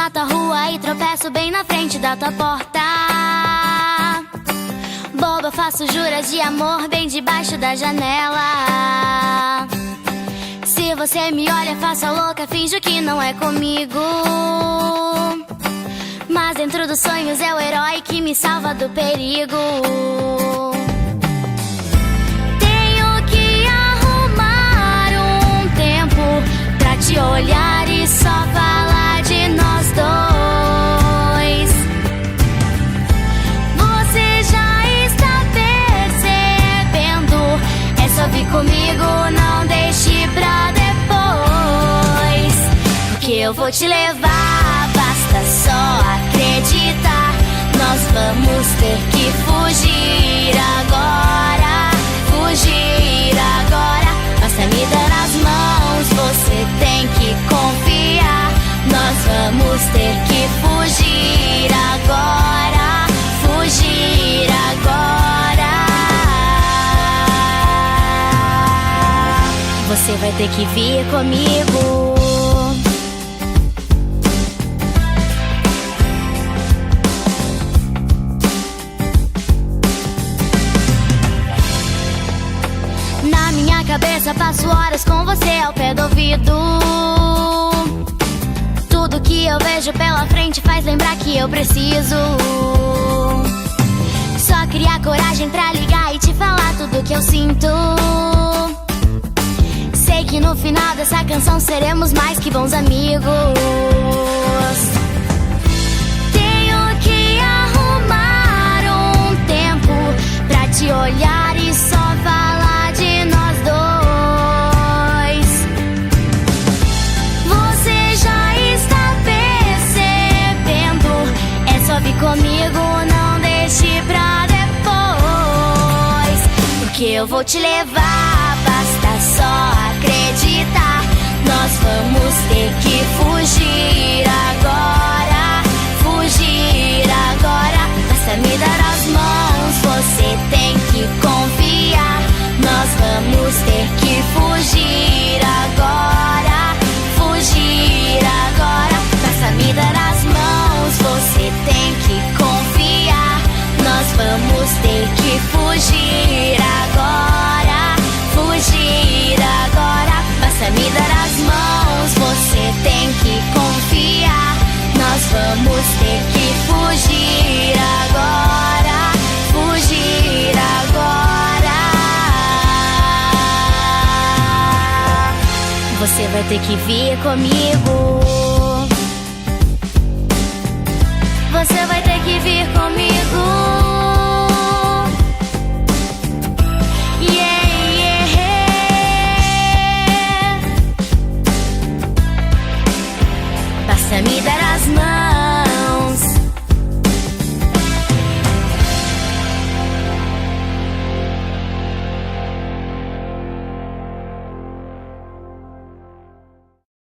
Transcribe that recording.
na tua rua e tropeço bem na frente da tua porta. Boba, faço juras de amor bem debaixo da janela. Se você me olha, faço a louca, finjo que não é comigo. Mas dentro dos sonhos é o herói que me salva do perigo. Tenho que arrumar um tempo pra te olhar e só falar de nós dois. Você já está percebendo? É só vir comigo, não deixe pra depois. Porque eu vou te levar, basta só acreditar. Nós vamos ter que fugir agora, fugir agora. Basta me dar as mãos, você tem que confiar. Nós vamos ter que fugir agora, fugir agora. Você vai ter que vir comigo. Na minha cabeça passo horas com você ao pé do ouvido. Tudo que eu vejo pela frente faz lembrar que eu preciso só criar coragem pra ligar e te falar tudo que eu sinto. Sei que no final dessa canção seremos mais que bons amigos. Tenho que arrumar um tempo pra te olhar e só falar de nós dois. Você já está percebendo? É só vir comigo, não deixe pra depois. Porque eu vou te levar, basta só acreditar. Nós vamos ter que fugir agora, fugir agora. Basta me dar as mãos, você tem que confiar. Nós vamos ter que fugir agora, fugir agora. Basta me dar as mãos, você tem que confiar. Nós vamos ter que fugir agora, fugir agora. Basta me dar as mãos, você tem que confiar. Nós vamos ter que fugir agora, fugir agora. Você vai ter que vir comigo. Você vai ter que vir comigo.